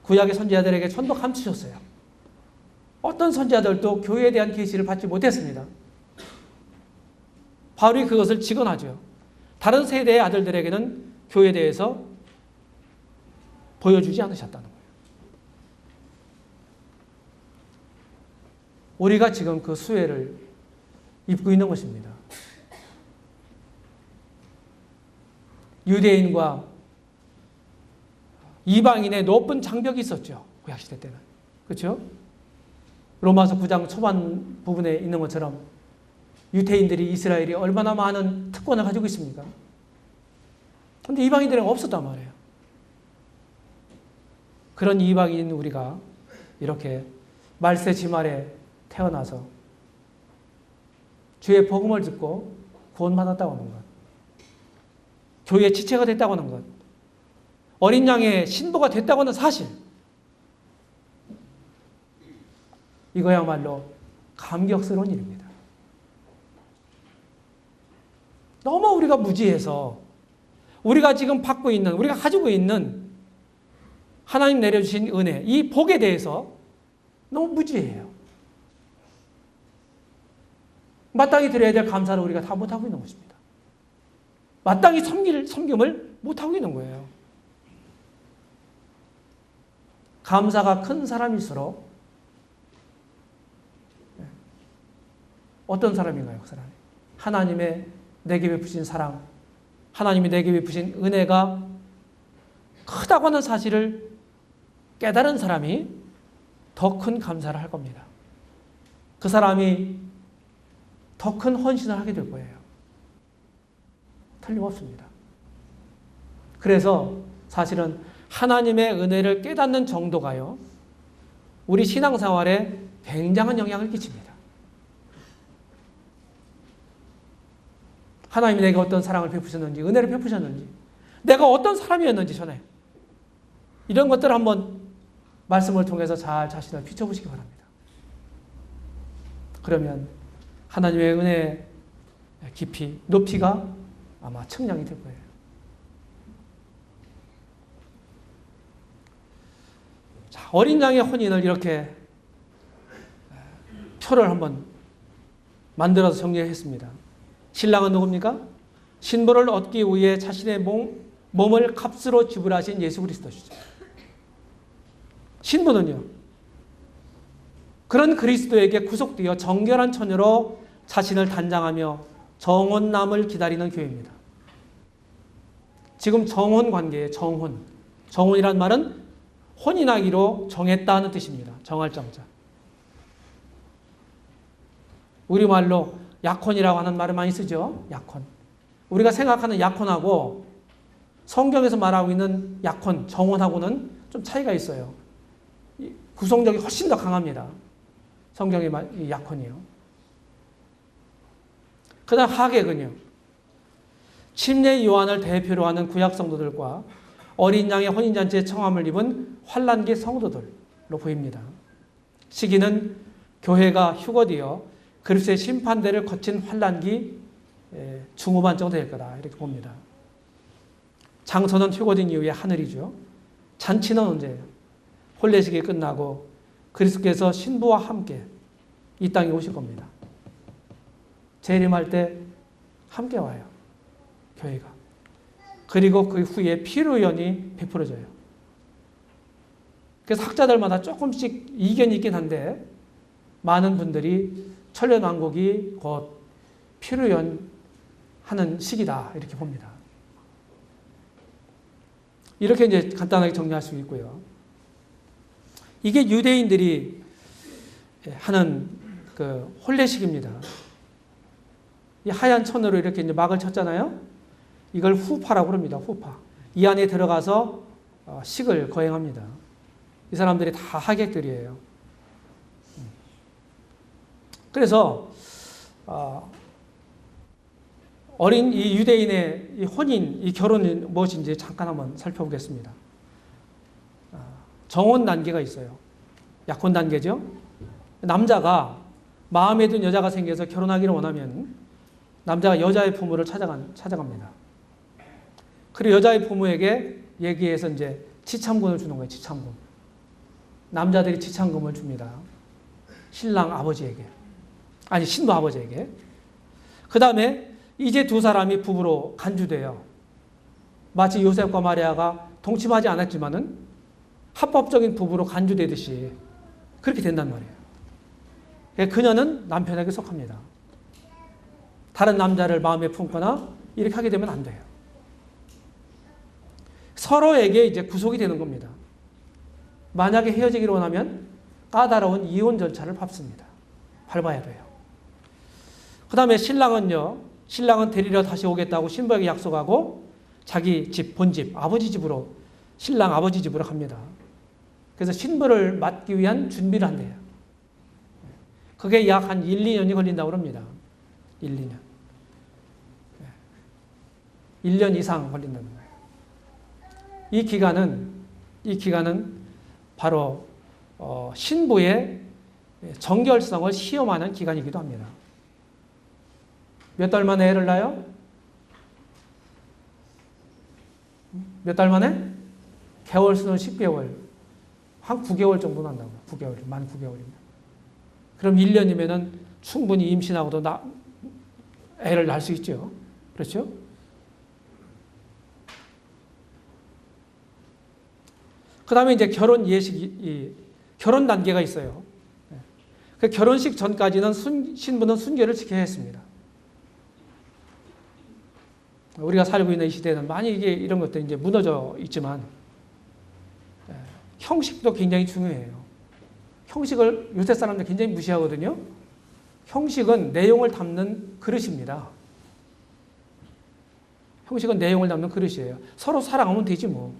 구약의 선지자들에게 전부 감추셨어요. 어떤 선지자들도 교회에 대한 계시를 받지 못했습니다. 바울이 그것을 직언하죠. 다른 세대의 아들들에게는 교회에 대해서 보여주지 않으셨다는 거예요. 우리가 지금 그 수혜를 입고 있는 것입니다. 유대인과 이방인의 높은 장벽이 있었죠. 구약시대 때는. 그렇죠? 로마서 9장 초반 부분에 있는 것처럼 유대인들이 이스라엘이 얼마나 많은 특권을 가지고 있습니까? 그런데 이방인들은 없었단 말이에요. 그런 이방인 우리가 이렇게 말세 지말에 태어나서 주의 복음을 듣고 구원받았다고 하는 것, 교회의 지체가 됐다고 하는 것, 어린 양의 신부가 됐다고 하는 사실, 이거야말로 감격스러운 일입니다. 너무 우리가 무지해서 우리가 지금 받고 있는, 우리가 가지고 있는 하나님 내려주신 은혜, 이 복에 대해서 너무 무지해요. 마땅히 드려야 될 감사를 우리가 다 못하고 있는 것입니다. 마땅히 섬김을 못하고 있는 거예요. 감사가 큰 사람일수록 어떤 사람인가요? 그 사람이 하나님의 내게 베푸신 사랑, 하나님이 내게 베푸신 은혜가 크다고 하는 사실을 깨달은 사람이 더 큰 감사를 할 겁니다. 그 사람이 더 큰 헌신을 하게 될 거예요. 틀림없습니다. 그래서 사실은 하나님의 은혜를 깨닫는 정도가요, 우리 신앙생활에 굉장한 영향을 끼칩니다. 하나님이 내게 어떤 사랑을 베푸셨는지, 은혜를 베푸셨는지, 내가 어떤 사람이었는지 전에 이런 것들을 한번 말씀을 통해서 잘 자신을 비춰보시기 바랍니다. 그러면 하나님의 은혜의 깊이, 높이가 아마 측량이 될 거예요. 자, 어린 양의 혼인을 이렇게 표를 한번 만들어서 정리했습니다. 신랑은 누굽니까? 신부를 얻기 위해 자신의 몸을 값으로 지불하신 예수 그리스도시죠. 신부는요, 그런 그리스도에게 구속되어 정결한 처녀로 자신을 단장하며 정혼남을 기다리는 교회입니다. 지금 정혼 관계에 정혼. 정혼이란 말은 혼인하기로 정했다는 뜻입니다. 정할 정자. 우리말로 약혼이라고 하는 말을 많이 쓰죠. 약혼. 우리가 생각하는 약혼하고 성경에서 말하고 있는 약혼, 정혼하고는 좀 차이가 있어요. 구성력이 훨씬 더 강합니다. 성경의 약혼이요. 그 다음 하객은요, 침례 요한을 대표로 하는 구약 성도들과 어린 양의 혼인잔치에 청함을 입은 환란기 성도들로 보입니다. 시기는 교회가 휴거되어 그리스도의 심판대를 거친 환란기 중후반 정도 될 거다, 이렇게 봅니다. 장소는 휴거된 이후에 하늘이죠. 잔치는 언제예요? 혼례식이 끝나고 그리스도께서 신부와 함께 이 땅에 오실 겁니다. 재림할 때 함께 와요, 교회가. 그리고 그 후에 피로연이 베풀어져요. 그래서 학자들마다 조금씩 이견이 있긴 한데 많은 분들이 천년왕국이 곧 피로연 하는 시기다, 이렇게 봅니다. 이렇게 이제 간단하게 정리할 수 있고요. 이게 유대인들이 하는 그 혼례식입니다. 이 하얀 천으로 이렇게 이제 막을 쳤잖아요. 이걸 후파라고 합니다. 후파. 이 안에 들어가서 식을 거행합니다. 이 사람들이 다 하객들이에요. 그래서 어린 이 유대인의 이 혼인, 이 결혼이 무엇인지 잠깐 한번 살펴보겠습니다. 정혼 단계가 있어요. 약혼 단계죠. 남자가 마음에 든 여자가 생겨서 결혼하기를 원하면 남자가 여자의 부모를 찾아갑니다. 그리고 여자의 부모에게 얘기해서 이제 지참금을 주는 거예요. 지참금. 남자들이 지참금을 줍니다. 신랑 아버지에게. 아니, 신부 아버지에게. 그 다음에 이제 두 사람이 부부로 간주돼요. 마치 요셉과 마리아가 동침하지 않았지만은 합법적인 부부로 간주되듯이 그렇게 된단 말이에요. 그녀는 남편에게 속합니다. 다른 남자를 마음에 품거나 이렇게 하게 되면 안 돼요. 서로에게 이제 구속이 되는 겁니다. 만약에 헤어지기로 원하면 까다로운 이혼 절차를 밟아야 돼요. 그 다음에 신랑은 데리러 다시 오겠다고 신부에게 약속하고 자기 집, 본집, 아버지 집으로, 신랑 아버지 집으로 갑니다. 그래서 신부를 맞기 위한 준비를 한대요. 그게 약 한 1, 2년이 걸린다고 합니다. 1, 2년. 1년 이상 걸린다는 거예요. 이 기간은 바로 신부의 정결성을 시험하는 기간이기도 합니다. 몇 달 만에 애를 낳아요? 몇 달 만에? 개월 수는 10개월. 한 9개월 정도 난다고. 9개월, 만 9개월입니다. 그럼 1년이면은 충분히 임신하고도 애를 낳을 수 있죠. 그렇죠? 그 다음에 이제 결혼 예식이, 결혼 단계가 있어요. 그 결혼식 전까지는 신부는 순결을 지켜야 했습니다. 우리가 살고 있는 이 시대는 많이 이런 것들이 이제 무너져 있지만, 형식도 굉장히 중요해요. 형식을 요새 사람들 굉장히 무시하거든요. 형식은 내용을 담는 그릇입니다. 형식은 내용을 담는 그릇이에요. 서로 사랑하면 되지 뭐.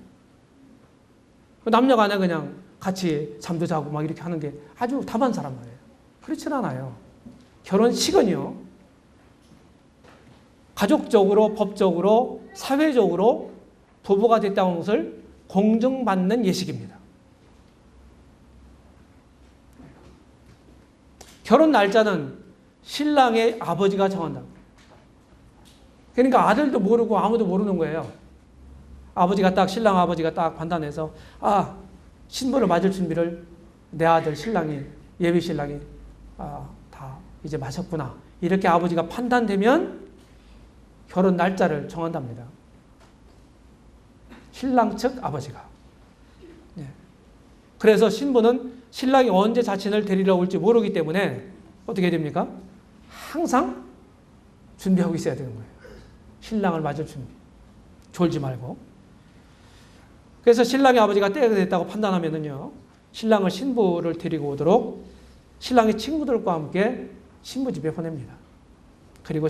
남녀 간에 그냥 같이 잠도 자고 막 이렇게 하는 게 아주 답한 사람 말이에요. 그렇진 않아요. 결혼식은요, 가족적으로, 법적으로, 사회적으로 부부가 됐다는 것을 공증받는 예식입니다. 결혼 날짜는 신랑의 아버지가 정한다. 그러니까 아들도 모르고 아무도 모르는 거예요. 신랑 아버지가 딱 판단해서, 신부를 맞을 준비를 내 아들 신랑이, 예비 신랑이, 다 이제 마셨구나. 이렇게 아버지가 판단되면 결혼 날짜를 정한답니다. 신랑 측 아버지가. 그래서 신부는 신랑이 언제 자신을 데리러 올지 모르기 때문에 어떻게 됩니까? 항상 준비하고 있어야 되는 거예요. 신랑을 맞을 준비. 졸지 말고. 그래서 신랑의 아버지가 때가 됐다고 판단하면은요, 신랑을 신부를 데리고 오도록 신랑의 친구들과 함께 신부 집에 보냅니다. 그리고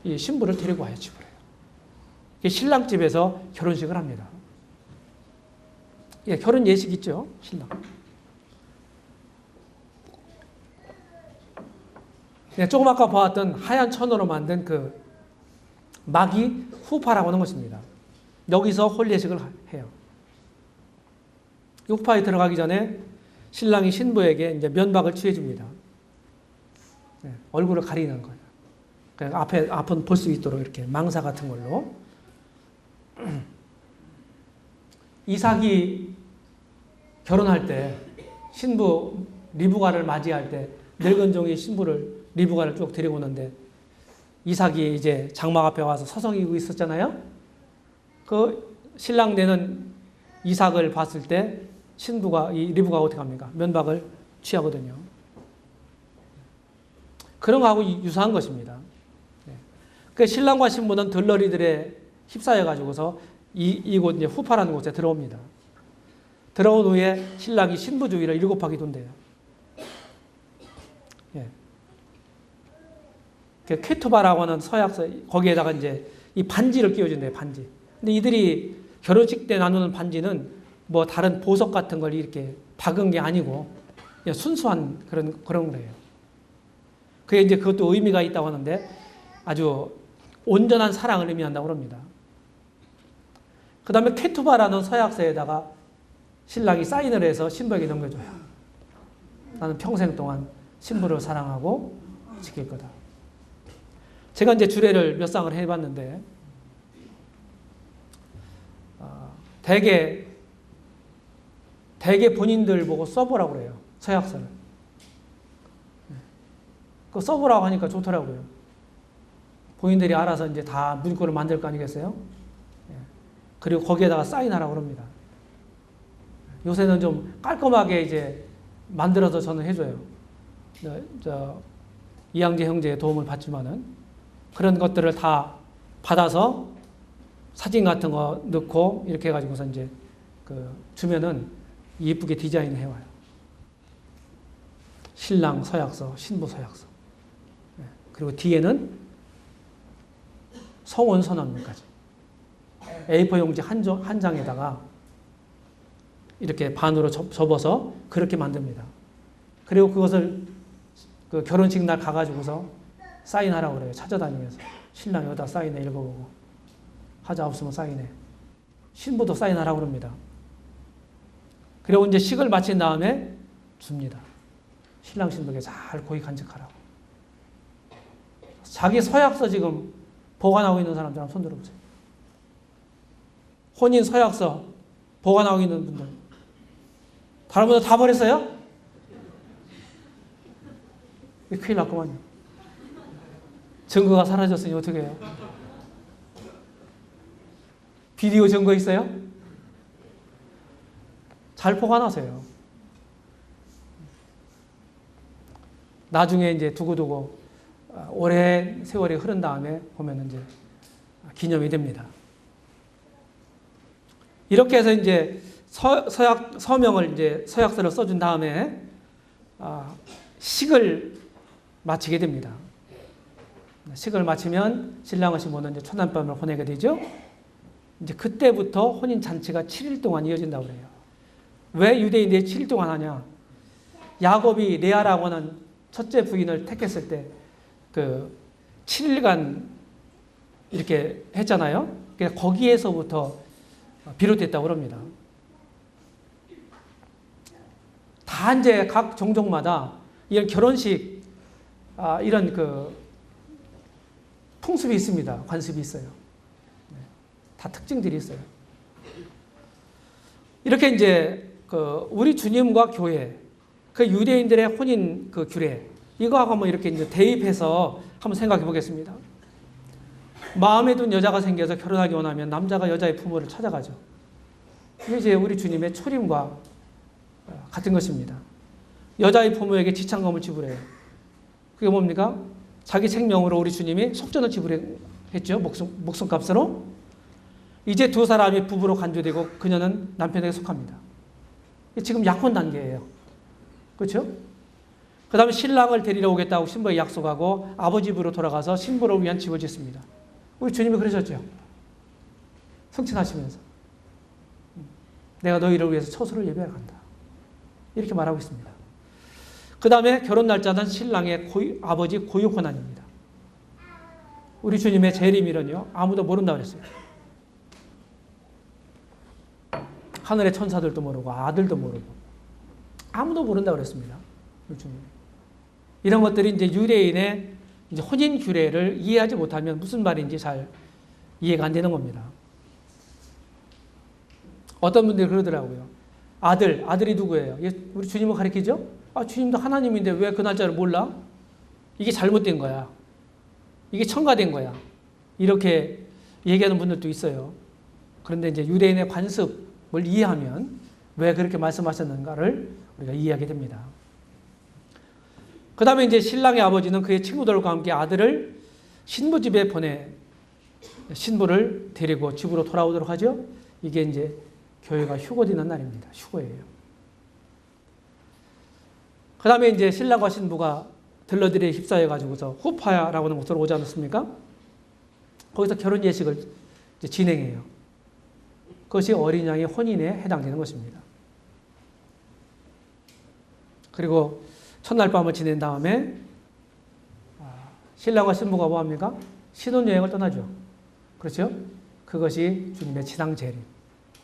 이 신부를 데리고 와요, 집으로. 신랑 집에서 결혼식을 합니다. 결혼 예식 있죠, 신랑. 조금 아까 보았던 하얀 천으로 만든 그 막이 후파라고 하는 것입니다. 여기서 홀예식을 해요. 후파에 들어가기 전에 신랑이 신부에게 이제 면박을 취해줍니다. 얼굴을 가리는 거예요. 앞은 볼 수 있도록 이렇게 망사 같은 걸로. 이삭이 결혼할 때 신부 리브가를 맞이할 때 늙은 종이 신부를 리브가를 쭉 데리고 오는데 이삭이 이제 장막 앞에 와서 서성이고 있었잖아요. 그 신랑 되는 이삭을 봤을 때 이 리브가 어떻게 합니까? 면박을 취하거든요. 그런 거하고 유사한 것입니다. 그 신랑과 신부는 들러리들에 휩싸여 가지고서 이곳 이제 후파라는 곳에 들어옵니다. 들어온 후에 신랑이 신부 주위를 7바퀴 돈대요. 쾌투바라고 하는 서약서, 거기에다가 이제 이 반지를 끼워준대요, 반지. 근데 이들이 결혼식 때 나누는 반지는 뭐 다른 보석 같은 걸 이렇게 박은 게 아니고 그냥 순수한 그런 거예요. 그게 이제 그것도 의미가 있다고 하는데 아주 온전한 사랑을 의미한다고 합니다. 그 다음에 쾌투바라는 서약서에다가 신랑이 사인을 해서 신부에게 넘겨줘요. 나는 평생 동안 신부를 사랑하고 지킬 거다. 제가 이제 주례를 몇 쌍을 해봤는데, 대개 본인들 보고 써보라고 그래요. 서약서를. 그 써보라고 하니까 좋더라고요. 본인들이 알아서 이제 다 문구를 만들 거 아니겠어요? 그리고 거기에다가 사인하라고 합니다. 요새는 좀 깔끔하게 이제 만들어서 저는 해줘요. 이양재 형제의 도움을 받지만은 그런 것들을 다 받아서 사진 같은 거 넣고 이렇게 해가지고서 이제 주면은 예쁘게 디자인을 해와요. 신랑 서약서, 신부 서약서. 그리고 뒤에는 성혼 선언문까지. A4 용지 한 장에다가 이렇게 반으로 접어서 그렇게 만듭니다. 그리고 그것을 그 결혼식 날 가가지고서 사인하라고 그래요. 찾아다니면서. 신랑 여기다 사인해 읽어보고. 하자 없으면 사인해. 신부도 사인하라고 그럽니다. 그리고 이제 식을 마친 다음에 줍니다. 신랑 신부에게 잘 고이 간직하라고. 자기 서약서 지금 보관하고 있는 사람들 한번 손 들어보세요. 혼인 서약서 보관하고 있는 분들. 다른 분들 다 버렸어요? 큰일 났구만요. 증거가 사라졌으니 어떻게 해요? 비디오 증거 있어요? 잘 보관하세요. 나중에 이제 두고두고 오랜 세월이 흐른 다음에 보면 이제 기념이 됩니다. 이렇게 해서 이제 서명을 이제 서약서를 써준 다음에 식을 마치게 됩니다. 식을 마치면 신랑과 신부는 이제 첫날밤을 보내게 되죠. 이제 그때부터 혼인 잔치가 7일 동안 이어진다고 그래요. 왜 유대인들이 7일 동안 하냐? 야곱이 레아라고 하는 첫째 부인을 택했을 때 그 7일간 이렇게 했잖아요. 그러니까 거기에서부터 비롯됐다고 합니다. 다 이제 각 종족마다 이런 결혼식 이런 그 풍습이 있습니다. 관습이 있어요. 다 특징들이 있어요. 이렇게 이제 그 우리 주님과 교회, 그 유대인들의 혼인 그 규례, 이거하고 한번 이렇게 이제 대입해서 한번 생각해 보겠습니다. 마음에 든 여자가 생겨서 결혼하기 원하면 남자가 여자의 부모를 찾아가죠. 이게 이제 우리 주님의 초림과 같은 것입니다. 여자의 부모에게 지참금을 지불해요. 그게 뭡니까? 자기 생명으로 우리 주님이 속전을 지불했죠. 목숨값으로. 이제 두 사람이 부부로 간주되고 그녀는 남편에게 속합니다. 지금 약혼 단계예요. 그렇죠? 그 다음에 신랑을 데리러 오겠다고 신부에게 약속하고 아버지 집으로 돌아가서 신부를 위한 집을 짓습니다. 우리 주님이 그러셨죠. 성취하시면서 내가 너희를 위해서 처소를 예배하러 간다. 이렇게 말하고 있습니다. 그 다음에 결혼 날짜는 신랑의 아버지 고유 권한입니다. 우리 주님의 재림일은요, 아무도 모른다고 그랬어요. 하늘의 천사들도 모르고 아들도 모르고 아무도 모른다고 그랬습니다. 우리 주님. 이런 것들이 이제 유대인의 이제 혼인 규례를 이해하지 못하면 무슨 말인지 잘 이해가 안 되는 겁니다. 어떤 분들이 그러더라고요. 아들이 누구예요? 우리 주님을 가리키죠? 주님도 하나님인데 왜 그 날짜를 몰라? 이게 잘못된 거야. 이게 첨가된 거야. 이렇게 얘기하는 분들도 있어요. 그런데 이제 유대인의 관습을 이해하면 왜 그렇게 말씀하셨는가를 우리가 이해하게 됩니다. 그 다음에 이제 신랑의 아버지는 그의 친구들과 함께 아들을 신부 집에 신부를 데리고 집으로 돌아오도록 하죠. 이게 이제 교회가 휴거되는 날입니다. 휴거예요. 그 다음에 이제 신랑과 신부가 들러들에 휩싸여가지고서 후파야라고 하는 곳으로 오지 않았습니까? 거기서 결혼 예식을 이제 진행해요. 그것이 어린 양의 혼인에 해당되는 것입니다. 그리고 첫날 밤을 지낸 다음에 신랑과 신부가 뭐합니까? 신혼여행을 떠나죠. 그렇죠? 그것이 주님의 지상 재림,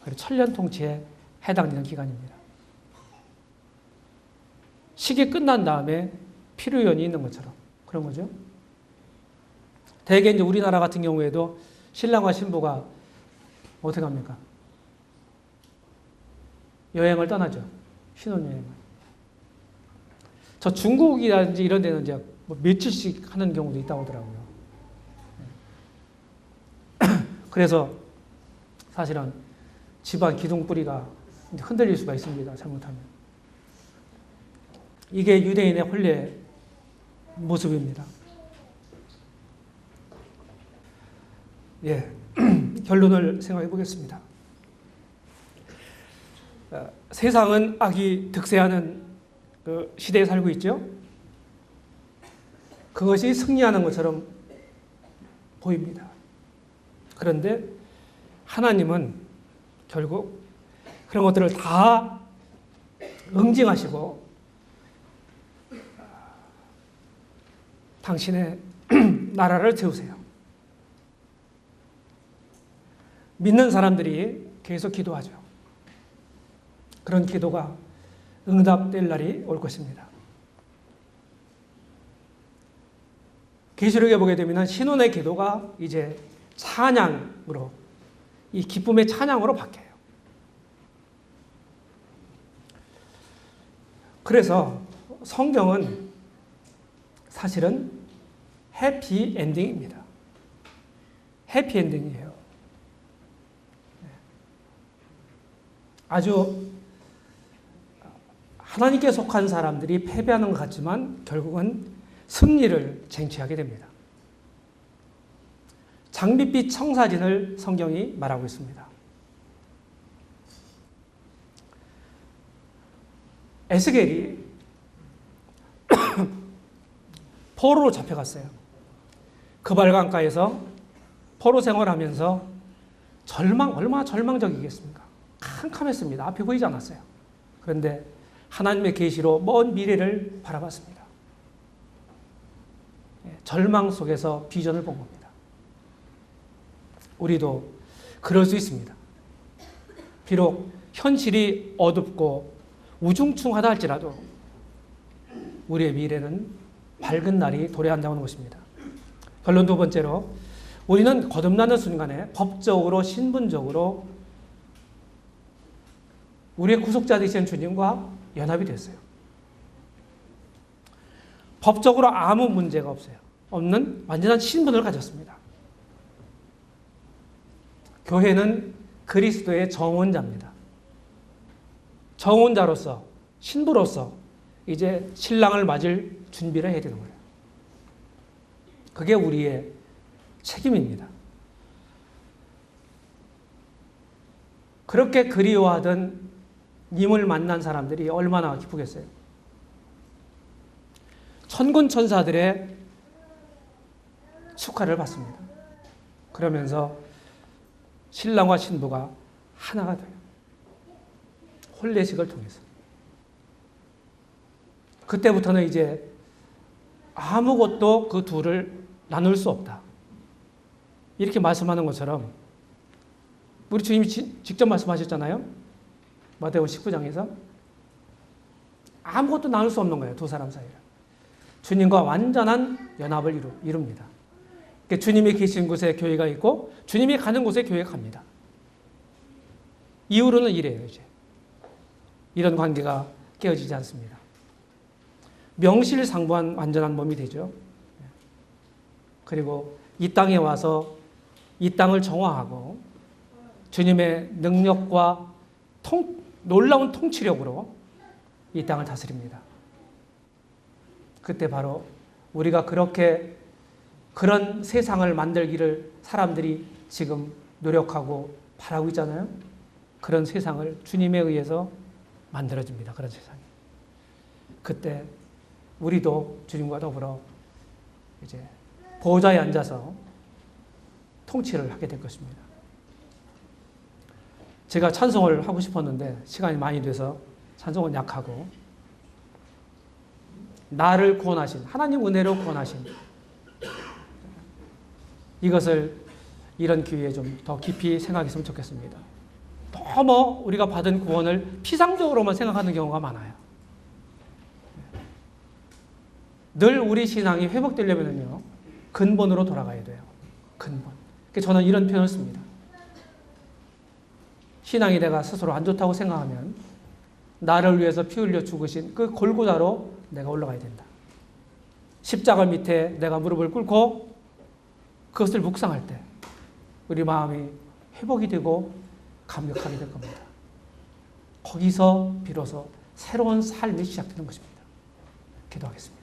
그리고 천년 통치에 해당되는 기간입니다. 식이 끝난 다음에 피루연이 있는 것처럼 그런 거죠. 대개 이제 우리나라 같은 경우에도 신랑과 신부가 어떻게 합니까? 여행을 떠나죠. 신혼여행을. 저 중국이라든지 이런 데는 이제 뭐 며칠씩 하는 경우도 있다고 하더라고요. 그래서 사실은 집안 기둥뿌리가 흔들릴 수가 있습니다. 잘못하면. 이게 유대인의 혼례 모습입니다. 예, 결론을 생각해 보겠습니다. 세상은 악이 득세하는 그 시대에 살고 있죠. 그것이 승리하는 것처럼 보입니다. 그런데 하나님은 결국 그런 것들을 다 응징하시고 당신의 나라를 세우세요. 믿는 사람들이 계속 기도하죠. 그런 기도가 응답될 날이 올 것입니다. 계시록에 보게 되면 신혼의 기도가 이제 찬양으로, 이 기쁨의 찬양으로 바뀌어요. 그래서 성경은 사실은 해피엔딩입니다. 해피엔딩이에요. 아주 하나님께 속한 사람들이 패배하는 것 같지만 결국은 승리를 쟁취하게 됩니다. 장밋빛 청사진을 성경이 말하고 있습니다. 에스겔이 포로로 잡혀갔어요. 그발강가에서 포로 생활하면서 얼마나 절망적이겠습니까? 캄캄했습니다. 앞이 보이지 않았어요. 그런데 하나님의 계시로 먼 미래를 바라봤습니다. 절망 속에서 비전을 본 겁니다. 우리도 그럴 수 있습니다. 비록 현실이 어둡고 우중충하다 할지라도 우리의 미래는 밝은 날이 도래한다는 것입니다. 결론 두 번째로, 우리는 거듭나는 순간에 법적으로 신분적으로 우리의 구속자 되신 주님과 연합이 됐어요. 법적으로 아무 문제가 없는 완전한 신분을 가졌습니다. 교회는 그리스도의 정혼자입니다. 정혼자로서, 신부로서 이제 신랑을 맞을 준비를 해야 되는 거예요. 그게 우리의 책임입니다. 그렇게 그리워하던 님을 만난 사람들이 얼마나 기쁘겠어요. 천군 천사들의 축하를 받습니다. 그러면서 신랑과 신부가 하나가 돼요. 혼례식을 통해서. 그때부터는 이제 아무것도 그 둘을 나눌 수 없다. 이렇게 말씀하는 것처럼 우리 주님이 직접 말씀하셨잖아요. 마태복음 19장에서 아무것도 나눌 수 없는 거예요. 두 사람 사이를. 주님과 완전한 연합을 이룹니다. 그러니까 주님이 계신 곳에 교회가 있고 주님이 가는 곳에 교회가 갑니다. 이후로는 이래요. 이제 이런 관계가 깨어지지 않습니다. 명실상부한 완전한 몸이 되죠. 그리고 이 땅에 와서 이 땅을 정화하고 주님의 능력과 놀라운 통치력으로 이 땅을 다스립니다. 그때 바로 우리가 그런 세상을 만들기를 사람들이 지금 노력하고 바라고 있잖아요. 그런 세상을 주님에 의해서 만들어집니다. 그런 세상이. 그때 우리도 주님과 더불어 이제 보좌에 앉아서 통치를 하게 될 것입니다. 제가 찬송을 하고 싶었는데 시간이 많이 돼서 찬송은 약하고, 나를 구원하신, 하나님 은혜로 구원하신, 이것을 이런 기회에 좀 더 깊이 생각했으면 좋겠습니다. 너무 우리가 받은 구원을 피상적으로만 생각하는 경우가 많아요. 늘 우리 신앙이 회복되려면요, 근본으로 돌아가야 돼요. 근본. 그래서 저는 이런 표현을 씁니다. 신앙이 내가 스스로 안 좋다고 생각하면 나를 위해서 피 흘려 죽으신 그 골고다로 내가 올라가야 된다. 십자가 밑에 내가 무릎을 꿇고 그것을 묵상할 때 우리 마음이 회복이 되고 감격하게 될 겁니다. 거기서 비로소 새로운 삶이 시작되는 것입니다. 기도하겠습니다.